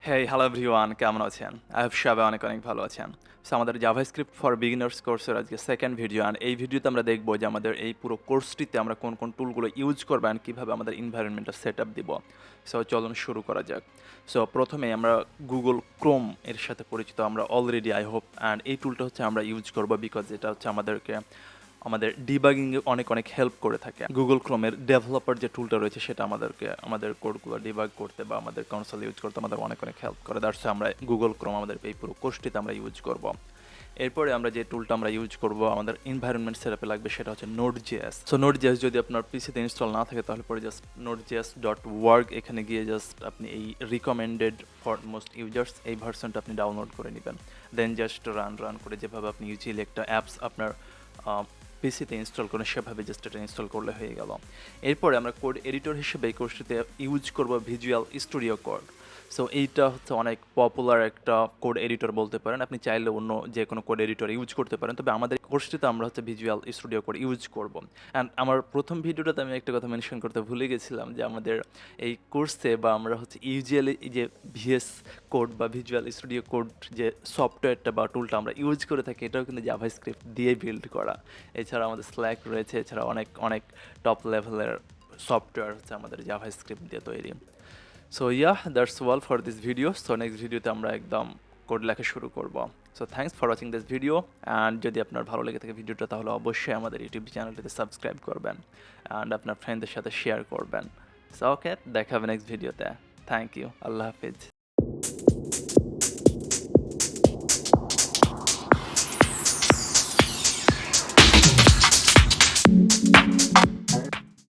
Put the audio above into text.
Hey hello everyone, কেমন আছেন? I hope সবাই অনেক ভালো আছেন। সো আমাদের জাভাস্ক্রিপ্ট ফর বিগিনার্স কোর্সের আজকে সেকেন্ড ভিডিও, অ্যান্ড এই ভিডিওতে আমরা দেখব যে আমাদের এই পুরো কোর্সটিতে আমরা কোন কোন টুলগুলো ইউজ করব অ্যান্ড কীভাবে আমাদের এনভায়রনমেন্টটা সেট আপ দিব। সো চলুন শুরু করা যাক। সো প্রথমে আমরা গুগল ক্রোম এর সাথে পরিচিত আমরা অলরেডি, আই হোপ, অ্যান্ড এই টুলটা হচ্ছে আমরা ইউজ করব বিকজ এটা হচ্ছে আমাদের ডিবাগিংয়ে অনেক হেল্প করে থাকে। গুগল ক্রোমের ডেভেলপার যে টুলটা রয়েছে সেটা আমাদের কোডগুলো ডিবাগ করতে বা আমাদের কনসোল ইউজ করতে আমাদের অনেক হেল্প করে। দ্যাটস আমরা গুগল ক্রোম আমাদের এই পুরো কোর্সটিতে আমরা ইউজ করব। এরপরে আমরা যে টুলটা আমরা ইউজ করব আমাদের এনভায়রনমেন্ট সেটআপে লাগবে সেটা হচ্ছে নোড.js। সো নোড.js যদি আপনার পিসিতে ইনস্টল না থাকে তাহলে পরে জাস্ট nodejs.org এখানে গিয়ে জাস্ট আপনি এই রিকমেন্ডেড ফর মোস্ট ইউজার্স এই ভার্সনটা আপনি ডাউনলোড করে নেবেন। দেন জাস্ট রান করে যেভাবে আপনি ইউজুয়ালি একটা অ্যাপস আপনার পিসিতে ইনস্টল করে সেভাবে জাস্ট এটা ইনস্টল করলে হয়ে গেল। এরপরে আমরা কোড এডিটর হিসেবে এই কোর্সটিতে ইউজ করব ভিজুয়াল স্টুডিও কোড। সো এইটা হচ্ছে অনেক পপুলার একটা কোড এডিটর বলতে পারেন। আপনি চাইলে অন্য যে কোনো কোড এডিটর ইউজ করতে পারেন, তবে আমাদের কোর্সটিতে আমরা হচ্ছে ভিজুয়াল স্টুডিও কোড ইউজ করব। অ্যান্ড আমার প্রথম ভিডিওটাতে আমি একটা কথা মেনশন করতে ভুলে গেছিলাম যে আমাদের এই কোর্সে বা আমরা হচ্ছে ইউজুয়ালি যে ভিএস কোড বা ভিজুয়াল স্টুডিও কোড যে সফটওয়্যারটা বা টুলটা আমরা ইউজ করে থাকি এটাও কিন্তু জাভাস্ক্রিপ্ট দিয়ে বিল্ড করা। এছাড়া আমাদের স্ল্যাক রয়েছে, এছাড়া অনেক টপ লেভেলের সফটওয়্যার হচ্ছে আমাদের জাভাস্ক্রিপ্ট দিয়ে তৈরি। So that's all for this video. So next ভিডিওতে আমরা একদম কোড লেখা শুরু করব। So thanks for watching this video, and যদি আপনার ভালো লেগে থাকে ভিডিওটা তাহলে অবশ্যই আমাদের ইউটিউব চ্যানেলটিতে সাবস্ক্রাইব করবেন অ্যান্ড আপনার ফ্রেন্ডদের সাথে শেয়ার করবেন। সো ওকে, দেখা হবে নেক্সট ভিডিওতে। থ্যাংক ইউ, আল্লাহ হাফিজ।